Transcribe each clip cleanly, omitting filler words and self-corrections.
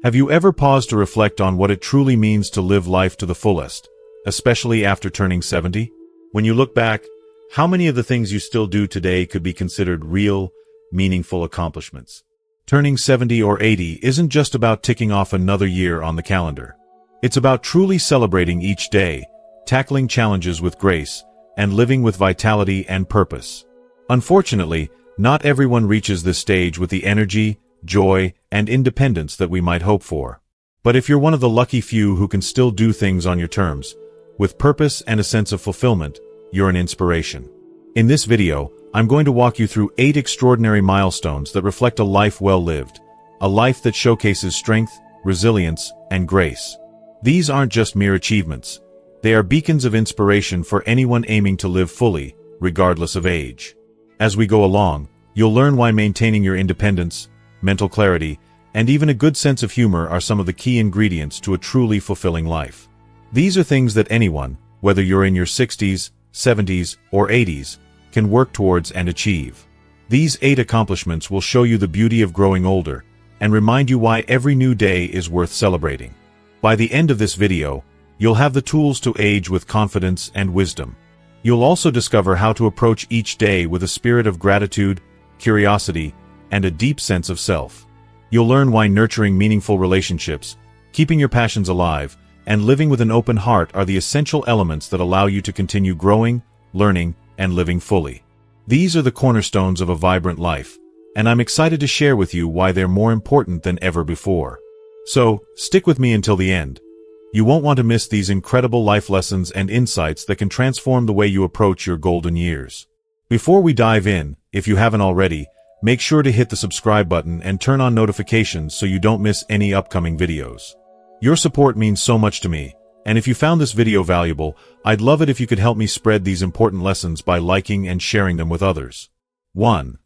Have you ever paused to reflect on what it truly means to live life to the fullest, especially after turning 70? When you look back, how many of the things you still do today could be considered real, meaningful accomplishments? Turning 70 or 80 isn't just about ticking off another year on the calendar. It's about truly celebrating each day, tackling challenges with grace, and living with vitality and purpose. Unfortunately, not everyone reaches this stage with the energy, joy, and independence that we might hope for. But if you're one of the lucky few who can still do things on your terms, with purpose and a sense of fulfillment, you're an inspiration. In this video, I'm going to walk you through 8 extraordinary milestones that reflect a life well lived, a life that showcases strength, resilience, and grace. These aren't just mere achievements. They are beacons of inspiration for anyone aiming to live fully, regardless of age. As we go along, you'll learn why maintaining your independence, mental clarity, and even a good sense of humor are some of the key ingredients to a truly fulfilling life. These are things that anyone, whether you're in your 60s, 70s, or 80s, can work towards and achieve. These 8 accomplishments will show you the beauty of growing older and remind you why every new day is worth celebrating. By the end of this video, you'll have the tools to age with confidence and wisdom. You'll also discover how to approach each day with a spirit of gratitude, curiosity, and a deep sense of self. You'll learn why nurturing meaningful relationships, keeping your passions alive, and living with an open heart are the essential elements that allow you to continue growing, learning, and living fully. These are the cornerstones of a vibrant life, and I'm excited to share with you why they're more important than ever before. So, stick with me until the end. You won't want to miss these incredible life lessons and insights that can transform the way you approach your golden years. Before we dive in, if you haven't already, make sure to hit the subscribe button and turn on notifications so you don't miss any upcoming videos. Your support means so much to me, and if you found this video valuable, I'd love it if you could help me spread these important lessons by liking and sharing them with others. 1.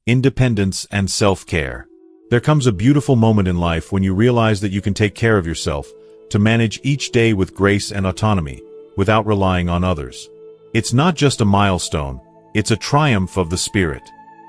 Independence and self-care. There comes a beautiful moment in life when you realize that you can take care of yourself, to manage each day with grace and autonomy, without relying on others. It's not just a milestone, it's a triumph of the spirit.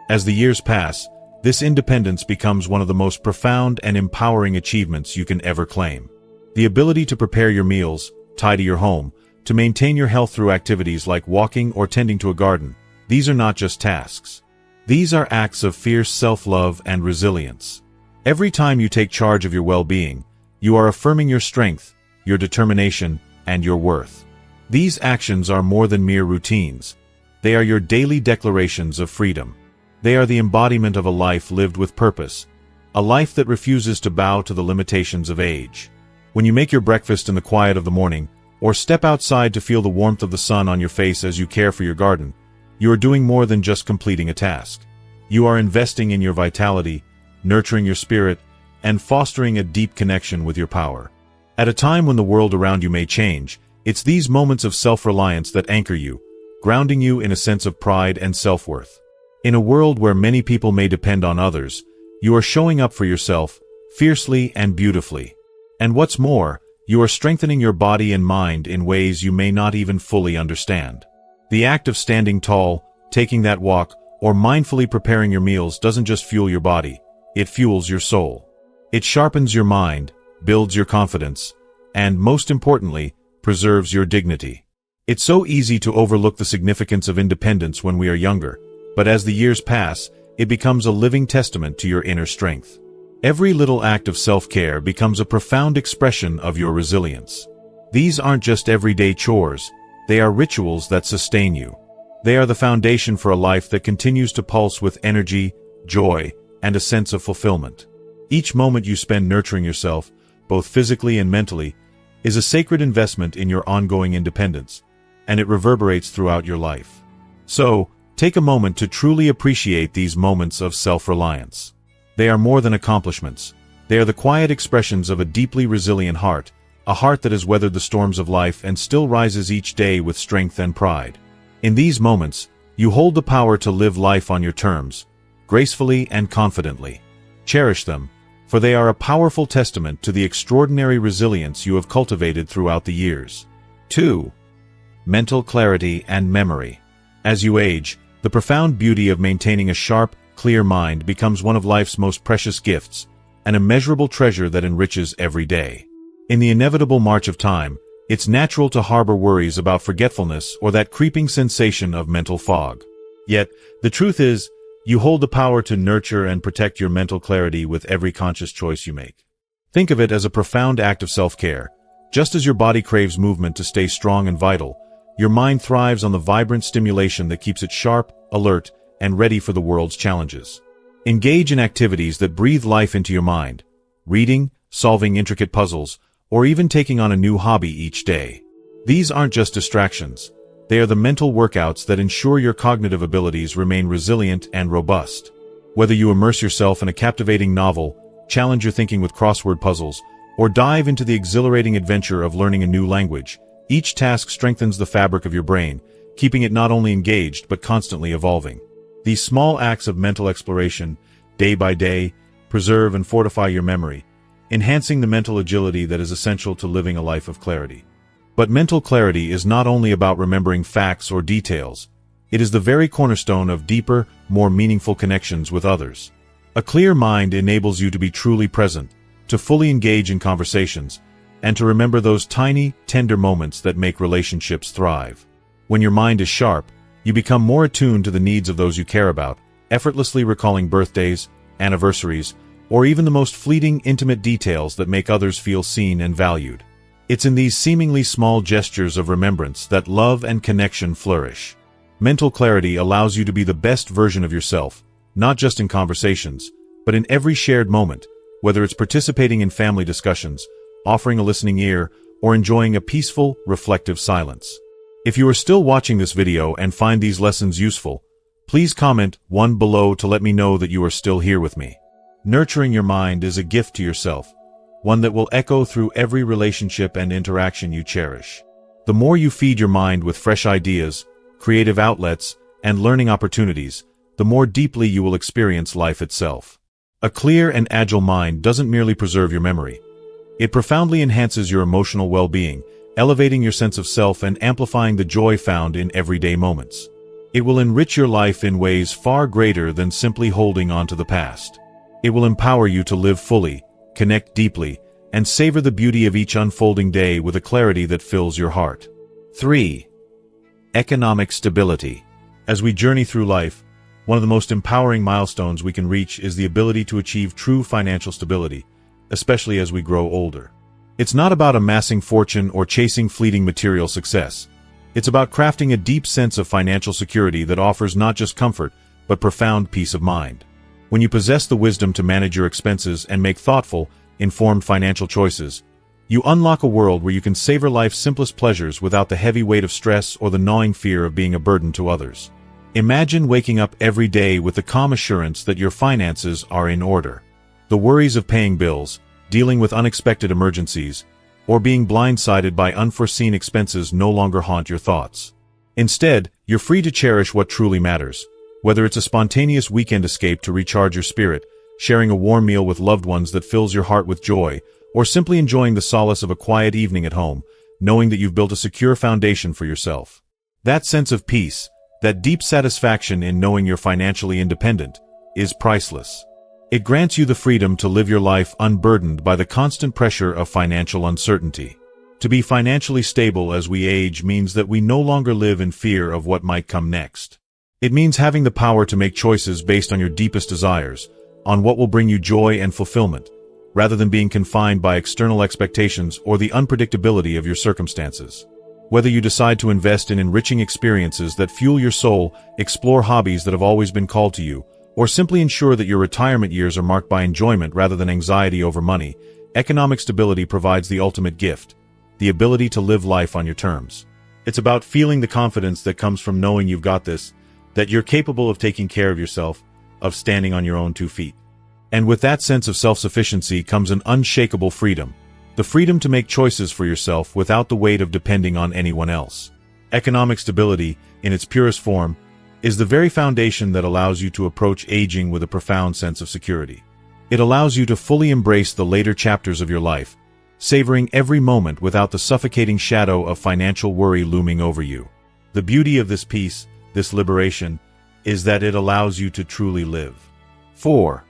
As the years pass, this independence becomes one of the most profound and empowering achievements you can ever claim. The ability to prepare your meals, tidy your home, to maintain your health through activities like walking or tending to a garden, these are not just tasks. These are acts of fierce self-love and resilience. Every time you take charge of your well-being, you are affirming your strength, your determination, and your worth. These actions are more than mere routines. They are your daily declarations of freedom. They are the embodiment of a life lived with purpose, a life that refuses to bow to the limitations of age. When you make your breakfast in the quiet of the morning, or step outside to feel the warmth of the sun on your face as you care for your garden, you are doing more than just completing a task. You are investing in your vitality, nurturing your spirit, and fostering a deep connection with your power. At a time when the world around you may change, it's these moments of self-reliance that anchor you, grounding you in a sense of pride and self-worth. In a world where many people may depend on others, you are showing up for yourself, fiercely and beautifully. And what's more, you are strengthening your body and mind in ways you may not even fully understand. The act of standing tall, taking that walk, or mindfully preparing your meals doesn't just fuel your body, it fuels your soul. It sharpens your mind, builds your confidence, and, most importantly, preserves your dignity. It's so easy to overlook the significance of independence when we are younger, but as the years pass, it becomes a living testament to your inner strength. Every little act of self-care becomes a profound expression of your resilience. These aren't just everyday chores, they are rituals that sustain you. They are the foundation for a life that continues to pulse with energy, joy, and a sense of fulfillment. Each moment you spend nurturing yourself, both physically and mentally, is a sacred investment in your ongoing independence, and it reverberates throughout your life. So, take a moment to truly appreciate these moments of self-reliance. They are more than accomplishments. They are the quiet expressions of a deeply resilient heart, a heart that has weathered the storms of life and still rises each day with strength and pride. In these moments, you hold the power to live life on your terms, gracefully and confidently. Cherish them, for they are a powerful testament to the extraordinary resilience you have cultivated throughout the years. 2. Mental clarity and memory. As you age, the profound beauty of maintaining a sharp, clear mind becomes one of life's most precious gifts, an immeasurable treasure that enriches every day. In the inevitable march of time, it's natural to harbor worries about forgetfulness or that creeping sensation of mental fog. Yet, the truth is, you hold the power to nurture and protect your mental clarity with every conscious choice you make. Think of it as a profound act of self-care. Just as your body craves movement to stay strong and vital, your mind thrives on the vibrant stimulation that keeps it sharp, alert, and ready for the world's challenges. Engage in activities that breathe life into your mind, reading, solving intricate puzzles, or even taking on a new hobby each day. These aren't just distractions. They are the mental workouts that ensure your cognitive abilities remain resilient and robust. Whether you immerse yourself in a captivating novel, challenge your thinking with crossword puzzles, or dive into the exhilarating adventure of learning a new language, each task strengthens the fabric of your brain, keeping it not only engaged but constantly evolving. These small acts of mental exploration, day by day, preserve and fortify your memory, enhancing the mental agility that is essential to living a life of clarity. But mental clarity is not only about remembering facts or details. It is the very cornerstone of deeper, more meaningful connections with others. A clear mind enables you to be truly present, to fully engage in conversations, and to remember those tiny, tender moments that make relationships thrive. When your mind is sharp, you become more attuned to the needs of those you care about, effortlessly recalling birthdays, anniversaries, or even the most fleeting, intimate details that make others feel seen and valued. It's in these seemingly small gestures of remembrance that love and connection flourish. Mental clarity allows you to be the best version of yourself, not just in conversations, but in every shared moment, whether it's participating in family discussions, offering a listening ear, or enjoying a peaceful, reflective silence. If you are still watching this video and find these lessons useful, please comment 1 below to let me know that you are still here with me. Nurturing your mind is a gift to yourself, one that will echo through every relationship and interaction you cherish. The more you feed your mind with fresh ideas, creative outlets, and learning opportunities, the more deeply you will experience life itself. A clear and agile mind doesn't merely preserve your memory. It profoundly enhances your emotional well-being, elevating your sense of self and amplifying the joy found in everyday moments. It will enrich your life in ways far greater than simply holding on to the past. It will empower you to live fully, connect deeply, and savor the beauty of each unfolding day with a clarity that fills your heart. 3. Economic stability. As we journey through life, one of the most empowering milestones we can reach is the ability to achieve true financial stability, especially as we grow older. It's not about amassing fortune or chasing fleeting material success. It's about crafting a deep sense of financial security that offers not just comfort, but profound peace of mind. When you possess the wisdom to manage your expenses and make thoughtful, informed financial choices, you unlock a world where you can savor life's simplest pleasures without the heavy weight of stress or the gnawing fear of being a burden to others. Imagine waking up every day with the calm assurance that your finances are in order. The worries of paying bills, dealing with unexpected emergencies, or being blindsided by unforeseen expenses no longer haunt your thoughts. Instead, you're free to cherish what truly matters. Whether it's a spontaneous weekend escape to recharge your spirit, sharing a warm meal with loved ones that fills your heart with joy, or simply enjoying the solace of a quiet evening at home, knowing that you've built a secure foundation for yourself. That sense of peace, that deep satisfaction in knowing you're financially independent, is priceless. It grants you the freedom to live your life unburdened by the constant pressure of financial uncertainty. To be financially stable as we age means that we no longer live in fear of what might come next. It means having the power to make choices based on your deepest desires, on what will bring you joy and fulfillment, rather than being confined by external expectations or the unpredictability of your circumstances. Whether you decide to invest in enriching experiences that fuel your soul, explore hobbies that have always been called to you, or simply ensure that your retirement years are marked by enjoyment rather than anxiety over money, economic stability provides the ultimate gift, the ability to live life on your terms. It's about feeling the confidence that comes from knowing you've got this, that you're capable of taking care of yourself, of standing on your own 2 feet. And with that sense of self-sufficiency comes an unshakable freedom, the freedom to make choices for yourself without the weight of depending on anyone else. Economic stability, in its purest form, is the very foundation that allows you to approach aging with a profound sense of security. It allows you to fully embrace the later chapters of your life, savoring every moment without the suffocating shadow of financial worry looming over you. The beauty of this peace, this liberation, is that it allows you to truly live. 4.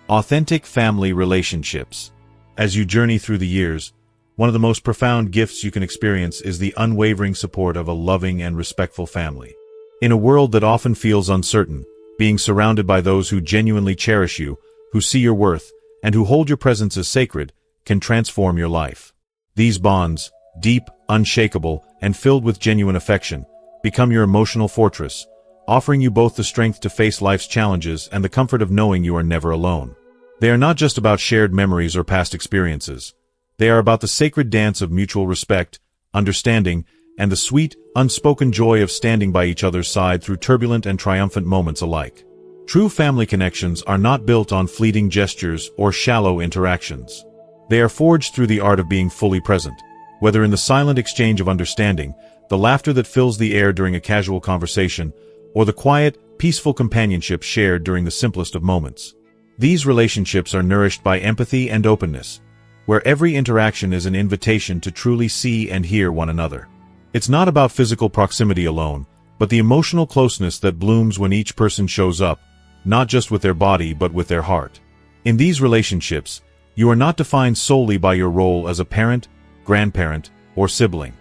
Authentic family relationships. As you journey through the years, one of the most profound gifts you can experience is the unwavering support of a loving and respectful family. In a world that often feels uncertain, being surrounded by those who genuinely cherish you, who see your worth, and who hold your presence as sacred, can transform your life. These bonds, deep, unshakable, and filled with genuine affection, become your emotional fortress, offering you both the strength to face life's challenges and the comfort of knowing you are never alone. They are not just about shared memories or past experiences. They are about the sacred dance of mutual respect, understanding, and the sweet, unspoken joy of standing by each other's side through turbulent and triumphant moments alike. True family connections are not built on fleeting gestures or shallow interactions. They are forged through the art of being fully present, whether in the silent exchange of understanding, the laughter that fills the air during a casual conversation, or the quiet, peaceful companionship shared during the simplest of moments. These relationships are nourished by empathy and openness, where every interaction is an invitation to truly see and hear one another. It's not about physical proximity alone, but the emotional closeness that blooms when each person shows up, not just with their body but with their heart. In these relationships, you are not defined solely by your role as a parent, grandparent, or sibling.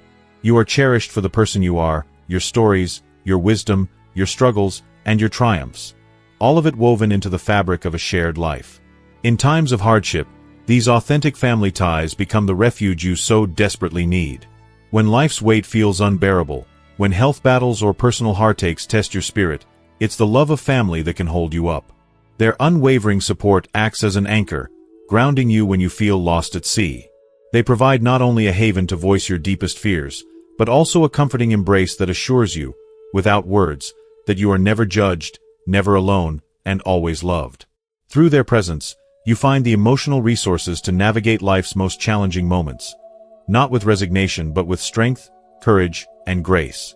You are cherished for the person you are, your stories, your wisdom, your struggles, and your triumphs, all of it woven into the fabric of a shared life. In times of hardship, these authentic family ties become the refuge you so desperately need. When life's weight feels unbearable, when health battles or personal heartaches test your spirit, it's the love of family that can hold you up. Their unwavering support acts as an anchor, grounding you when you feel lost at sea. They provide not only a haven to voice your deepest fears, but also a comforting embrace that assures you, without words, that you are never judged, never alone, and always loved. Through their presence, you find the emotional resources to navigate life's most challenging moments, not with resignation but with strength, courage, and grace.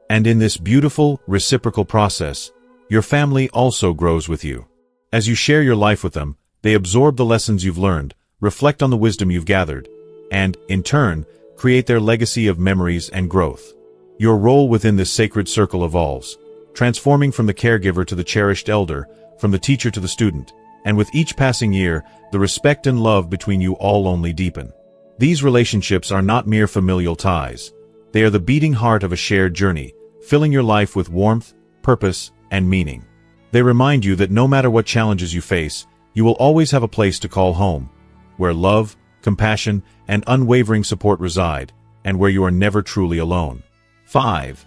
And in this beautiful, reciprocal process, your family also grows with you. As you share your life with them, they absorb the lessons you've learned, reflect on the wisdom you've gathered, and, in turn, create their legacy of memories and growth. Your role within this sacred circle evolves, transforming from the caregiver to the cherished elder, from the teacher to the student, and with each passing year, the respect and love between you all only deepen. These relationships are not mere familial ties. They are the beating heart of a shared journey, filling your life with warmth, purpose, and meaning. They remind you that no matter what challenges you face, you will always have a place to call home, where love, compassion, and unwavering support reside, and where you are never truly alone. 5.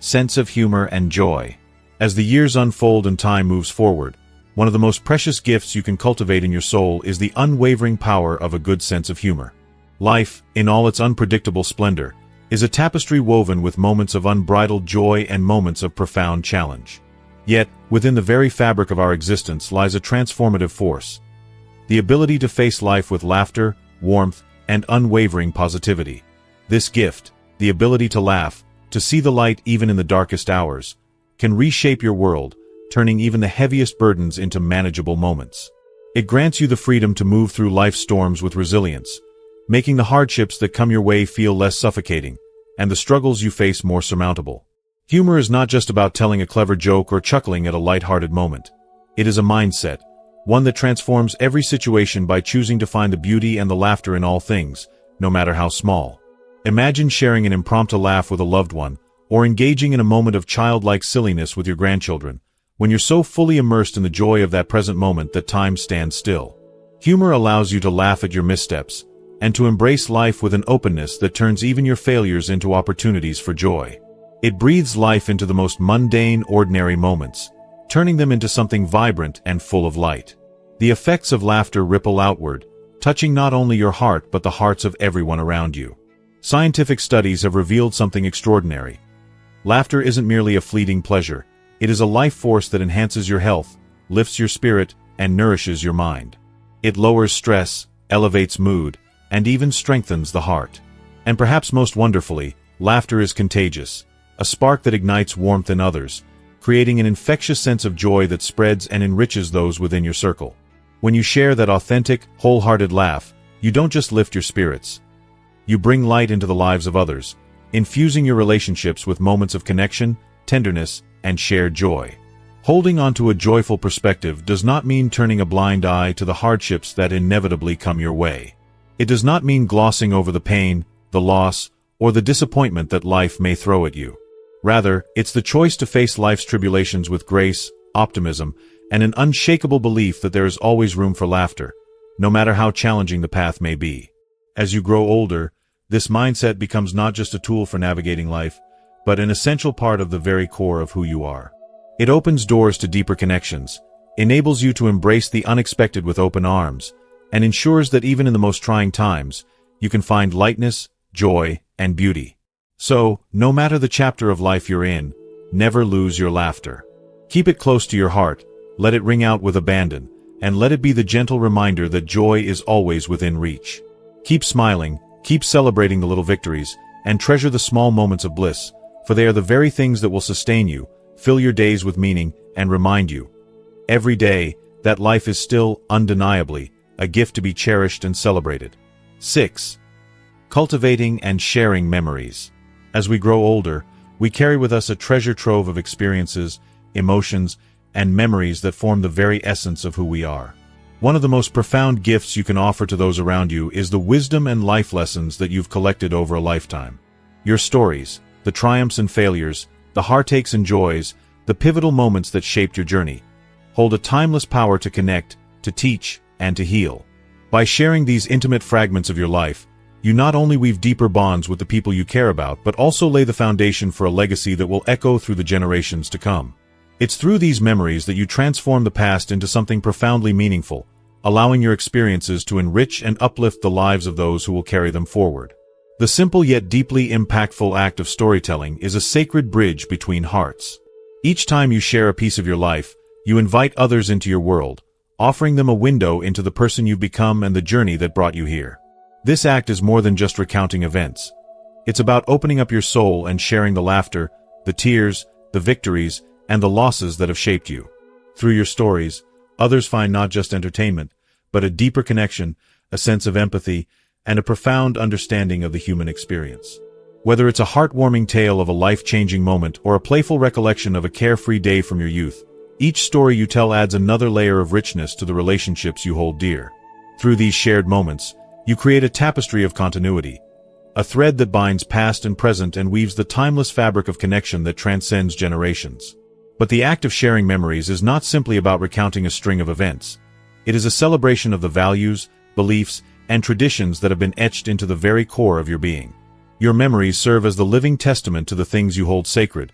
Sense of humor and joy. As the years unfold and time moves forward, one of the most precious gifts you can cultivate in your soul is the unwavering power of a good sense of humor. Life, in all its unpredictable splendor, is a tapestry woven with moments of unbridled joy and moments of profound challenge. Yet, within the very fabric of our existence lies a transformative force: the ability to face life with laughter, warmth, and unwavering positivity. This gift, the ability to laugh, to see the light even in the darkest hours, can reshape your world, turning even the heaviest burdens into manageable moments. It grants you the freedom to move through life's storms with resilience, making the hardships that come your way feel less suffocating, and the struggles you face more surmountable. Humor is not just about telling a clever joke or chuckling at a light-hearted moment. It is a mindset, one that transforms every situation by choosing to find the beauty and the laughter in all things, no matter how small. Imagine sharing an impromptu laugh with a loved one, or engaging in a moment of childlike silliness with your grandchildren, when you're so fully immersed in the joy of that present moment that time stands still. Humor allows you to laugh at your missteps, and to embrace life with an openness that turns even your failures into opportunities for joy. It breathes life into the most mundane, ordinary moments, turning them into something vibrant and full of light. The effects of laughter ripple outward, touching not only your heart but the hearts of everyone around you. Scientific studies have revealed something extraordinary. Laughter isn't merely a fleeting pleasure. It is a life force that enhances your health, lifts your spirit, and nourishes your mind. It lowers stress, elevates mood, and even strengthens the heart. And perhaps most wonderfully, laughter is contagious, a spark that ignites warmth in others, creating an infectious sense of joy that spreads and enriches those within your circle. When you share that authentic, wholehearted laugh, you don't just lift your spirits. You bring light into the lives of others, infusing your relationships with moments of connection, tenderness, and shared joy. Holding on to a joyful perspective does not mean turning a blind eye to the hardships that inevitably come your way. It does not mean glossing over the pain, the loss, or the disappointment that life may throw at you. Rather, it's the choice to face life's tribulations with grace, optimism, and an unshakable belief that there is always room for laughter, no matter how challenging the path may be. As you grow older, this mindset becomes not just a tool for navigating life, but an essential part of the very core of who you are. It opens doors to deeper connections, enables you to embrace the unexpected with open arms, and ensures that even in the most trying times, you can find lightness, joy, and beauty. So, no matter the chapter of life you're in, never lose your laughter. Keep it close to your heart, let it ring out with abandon, and let it be the gentle reminder that joy is always within reach. Keep smiling, keep celebrating the little victories, and treasure the small moments of bliss, for they are the very things that will sustain you, fill your days with meaning, and remind you, every day, that life is still, undeniably, a gift to be cherished and celebrated. 6. Cultivating and sharing memories. As we grow older, we carry with us a treasure trove of experiences, emotions, and memories that form the very essence of who we are. One of the most profound gifts you can offer to those around you is the wisdom and life lessons that you've collected over a lifetime. Your stories, the triumphs and failures, the heartaches and joys, the pivotal moments that shaped your journey, hold a timeless power to connect, to teach, and to heal. By sharing these intimate fragments of your life, you not only weave deeper bonds with the people you care about, but also lay the foundation for a legacy that will echo through the generations to come. It's through these memories that you transform the past into something profoundly meaningful, allowing your experiences to enrich and uplift the lives of those who will carry them forward. The simple yet deeply impactful act of storytelling is a sacred bridge between hearts. Each time you share a piece of your life, you invite others into your world, offering them a window into the person you've become and the journey that brought you here. This act is more than just recounting events. It's about opening up your soul and sharing the laughter, the tears, the victories, and the losses that have shaped you. Through your stories, others find not just entertainment, but a deeper connection, a sense of empathy, and a profound understanding of the human experience. Whether it's a heartwarming tale of a life-changing moment or a playful recollection of a carefree day from your youth, each story you tell adds another layer of richness to the relationships you hold dear. Through these shared moments, you create a tapestry of continuity, a thread that binds past and present and weaves the timeless fabric of connection that transcends generations. But the act of sharing memories is not simply about recounting a string of events. It is a celebration of the values, beliefs, and traditions that have been etched into the very core of your being. Your memories serve as the living testament to the things you hold sacred,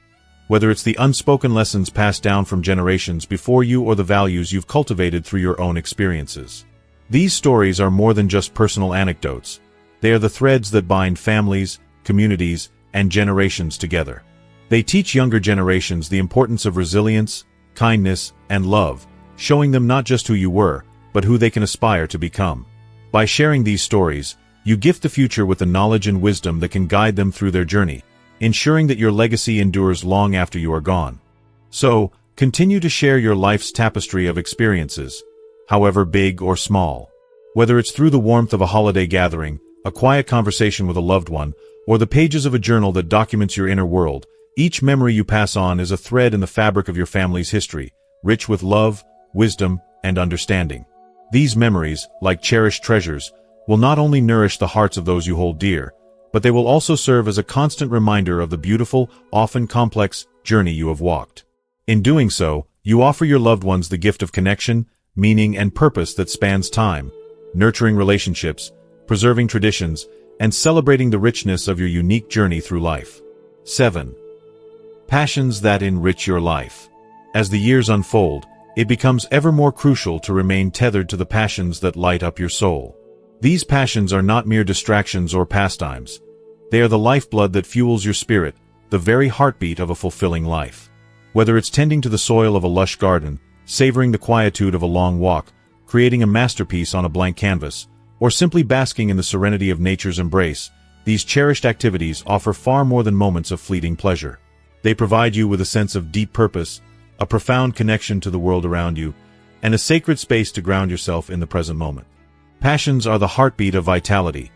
whether it's the unspoken lessons passed down from generations before you or the values you've cultivated through your own experiences. These stories are more than just personal anecdotes. They are the threads that bind families, communities, and generations together. They teach younger generations the importance of resilience, kindness, and love, showing them not just who you were, but who they can aspire to become. By sharing these stories, you gift the future with the knowledge and wisdom that can guide them through their journey, ensuring that your legacy endures long after you are gone. So, continue to share your life's tapestry of experiences, however big or small. Whether it's through the warmth of a holiday gathering, a quiet conversation with a loved one, or the pages of a journal that documents your inner world, each memory you pass on is a thread in the fabric of your family's history, rich with love, wisdom, and understanding. These memories, like cherished treasures, will not only nourish the hearts of those you hold dear, but they will also serve as a constant reminder of the beautiful, often complex, journey you have walked. In doing so, you offer your loved ones the gift of connection, meaning, and purpose that spans time, nurturing relationships, preserving traditions, and celebrating the richness of your unique journey through life. 7. Passions that enrich your life. As the years unfold, it becomes ever more crucial to remain tethered to the passions that light up your soul. These passions are not mere distractions or pastimes. They are the lifeblood that fuels your spirit, the very heartbeat of a fulfilling life. Whether it's tending to the soil of a lush garden, savoring the quietude of a long walk, creating a masterpiece on a blank canvas, or simply basking in the serenity of nature's embrace, these cherished activities offer far more than moments of fleeting pleasure. They provide you with a sense of deep purpose, a profound connection to the world around you, and a sacred space to ground yourself in the present moment. Passions are the heartbeat of vitality.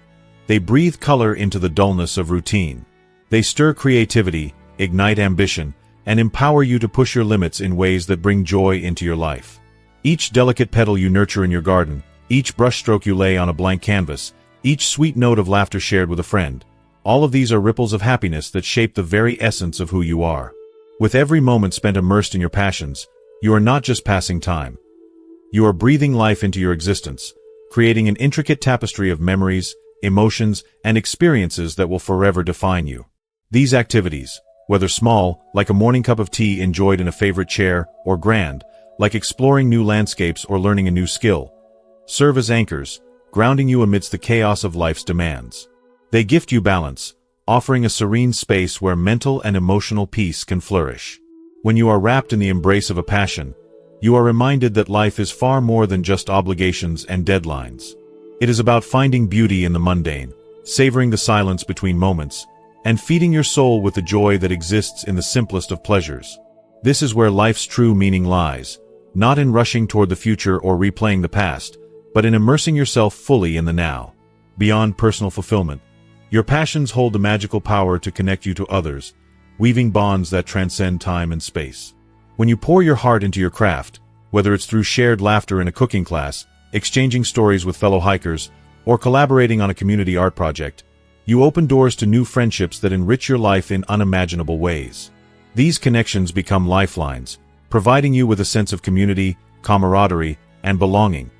They breathe color into the dullness of routine. They stir creativity, ignite ambition, and empower you to push your limits in ways that bring joy into your life. Each delicate petal you nurture in your garden, each brushstroke you lay on a blank canvas, each sweet note of laughter shared with a friend, all of these are ripples of happiness that shape the very essence of who you are. With every moment spent immersed in your passions, you are not just passing time. You are breathing life into your existence, creating an intricate tapestry of memories, emotions, and experiences that will forever define you. These activities, whether small, like a morning cup of tea enjoyed in a favorite chair, or grand, like exploring new landscapes or learning a new skill, serve as anchors, grounding you amidst the chaos of life's demands. They gift you balance, offering a serene space where mental and emotional peace can flourish. When you are wrapped in the embrace of a passion, you are reminded that life is far more than just obligations and deadlines. It is about finding beauty in the mundane, savoring the silence between moments, and feeding your soul with the joy that exists in the simplest of pleasures. This is where life's true meaning lies, not in rushing toward the future or replaying the past, but in immersing yourself fully in the now. Beyond personal fulfillment, your passions hold the magical power to connect you to others, weaving bonds that transcend time and space. When you pour your heart into your craft, whether it's through shared laughter in a cooking class, exchanging stories with fellow hikers, or collaborating on a community art project, you open doors to new friendships that enrich your life in unimaginable ways. These connections become lifelines, providing you with a sense of community, camaraderie, and belonging,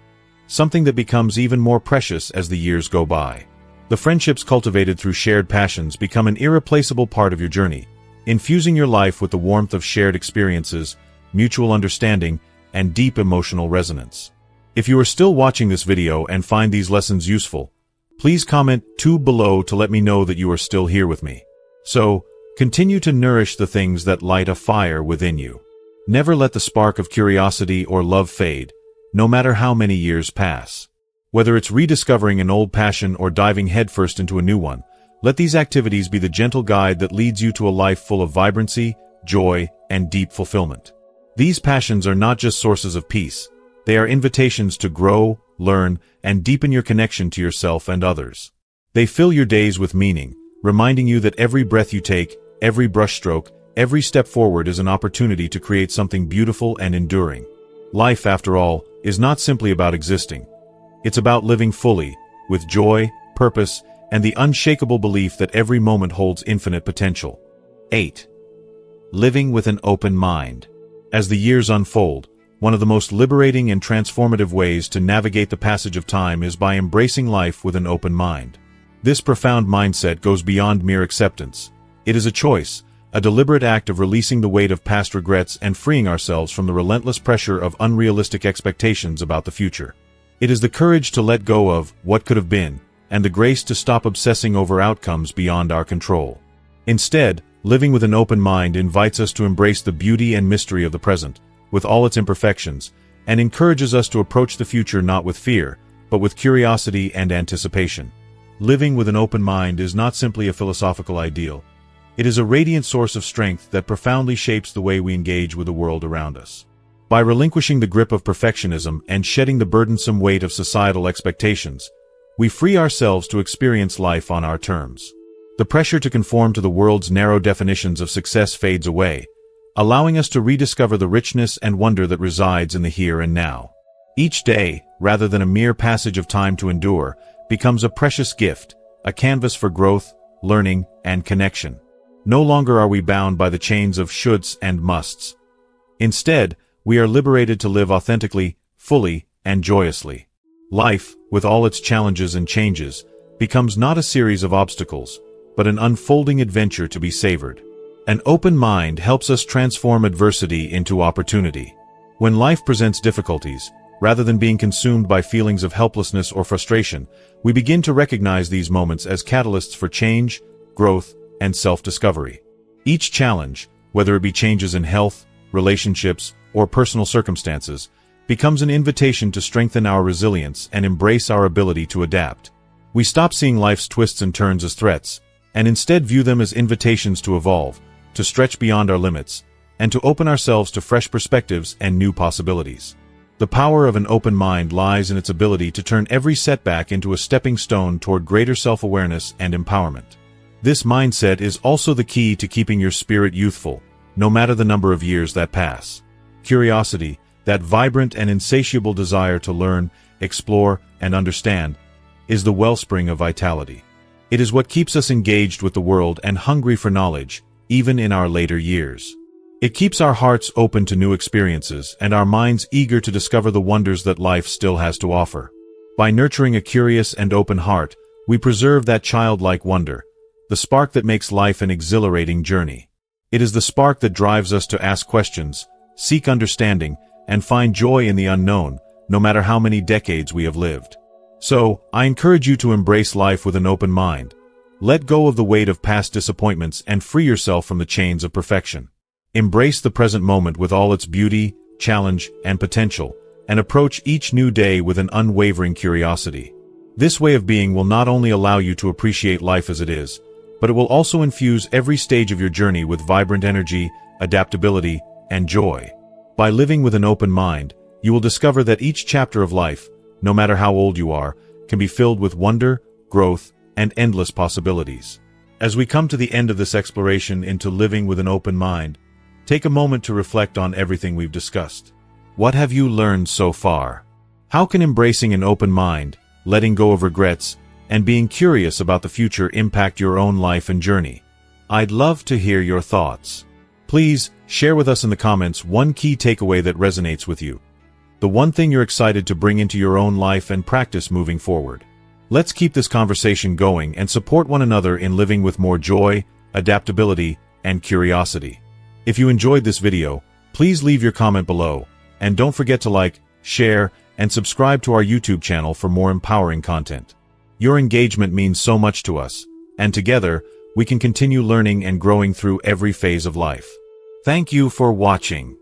something that becomes even more precious as the years go by. The friendships cultivated through shared passions become an irreplaceable part of your journey, infusing your life with the warmth of shared experiences, mutual understanding, and deep emotional resonance. If you are still watching this video and find these lessons useful, please comment 2 below to let me know that you are still here with me. So, continue to nourish the things that light a fire within you. Never let the spark of curiosity or love fade, no matter how many years pass. Whether it's rediscovering an old passion or diving headfirst into a new one, let these activities be the gentle guide that leads you to a life full of vibrancy, joy, and deep fulfillment. These passions are not just sources of peace, they are invitations to grow, learn, and deepen your connection to yourself and others. They fill your days with meaning, reminding you that every breath you take, every brushstroke, every step forward is an opportunity to create something beautiful and enduring. Life, after all, is not simply about existing. It's about living fully, with joy, purpose, and the unshakable belief that every moment holds infinite potential. 8. Living with an open mind. As the years unfold, one of the most liberating and transformative ways to navigate the passage of time is by embracing life with an open mind. This profound mindset goes beyond mere acceptance. It is a choice, a deliberate act of releasing the weight of past regrets and freeing ourselves from the relentless pressure of unrealistic expectations about the future. It is the courage to let go of what could have been, and the grace to stop obsessing over outcomes beyond our control. Instead, living with an open mind invites us to embrace the beauty and mystery of the present, with all its imperfections, and encourages us to approach the future not with fear, but with curiosity and anticipation. Living with an open mind is not simply a philosophical ideal. It is a radiant source of strength that profoundly shapes the way we engage with the world around us. By relinquishing the grip of perfectionism and shedding the burdensome weight of societal expectations, we free ourselves to experience life on our terms. The pressure to conform to the world's narrow definitions of success fades away, allowing us to rediscover the richness and wonder that resides in the here and now. Each day, rather than a mere passage of time to endure, becomes a precious gift, a canvas for growth, learning, and connection. No longer are we bound by the chains of shoulds and musts. Instead, we are liberated to live authentically, fully, and joyously. Life, with all its challenges and changes, becomes not a series of obstacles, but an unfolding adventure to be savored. An open mind helps us transform adversity into opportunity. When life presents difficulties, rather than being consumed by feelings of helplessness or frustration, we begin to recognize these moments as catalysts for change, growth, and self-discovery. Each challenge, whether it be changes in health, relationships, or personal circumstances, becomes an invitation to strengthen our resilience and embrace our ability to adapt. We stop seeing life's twists and turns as threats, and instead view them as invitations to evolve, to stretch beyond our limits, and to open ourselves to fresh perspectives and new possibilities. The power of an open mind lies in its ability to turn every setback into a stepping stone toward greater self-awareness and empowerment. This mindset is also the key to keeping your spirit youthful, no matter the number of years that pass. Curiosity, that vibrant and insatiable desire to learn, explore, and understand, is the wellspring of vitality. It is what keeps us engaged with the world and hungry for knowledge, even in our later years. It keeps our hearts open to new experiences and our minds eager to discover the wonders that life still has to offer. By nurturing a curious and open heart, we preserve that childlike wonder, the spark that makes life an exhilarating journey. It is the spark that drives us to ask questions, seek understanding, and find joy in the unknown, no matter how many decades we have lived. So, I encourage you to embrace life with an open mind. Let go of the weight of past disappointments and free yourself from the chains of perfection. Embrace the present moment with all its beauty, challenge, and potential, and approach each new day with an unwavering curiosity. This way of being will not only allow you to appreciate life as it is, but it will also infuse every stage of your journey with vibrant energy, adaptability, and joy. By living with an open mind, you will discover that each chapter of life, no matter how old you are, can be filled with wonder, growth, and endless possibilities. As we come to the end of this exploration into living with an open mind, take a moment to reflect on everything we've discussed. What have you learned so far? How can embracing an open mind, letting go of regrets, and being curious about the future impact your own life and journey? I'd love to hear your thoughts. Please, share with us in the comments one key takeaway that resonates with you. The one thing you're excited to bring into your own life and practice moving forward. Let's keep this conversation going and support one another in living with more joy, adaptability, and curiosity. If you enjoyed this video, please leave your comment below, and don't forget to like, share, and subscribe to our YouTube channel for more empowering content. Your engagement means so much to us, and together, we can continue learning and growing through every phase of life. Thank you for watching.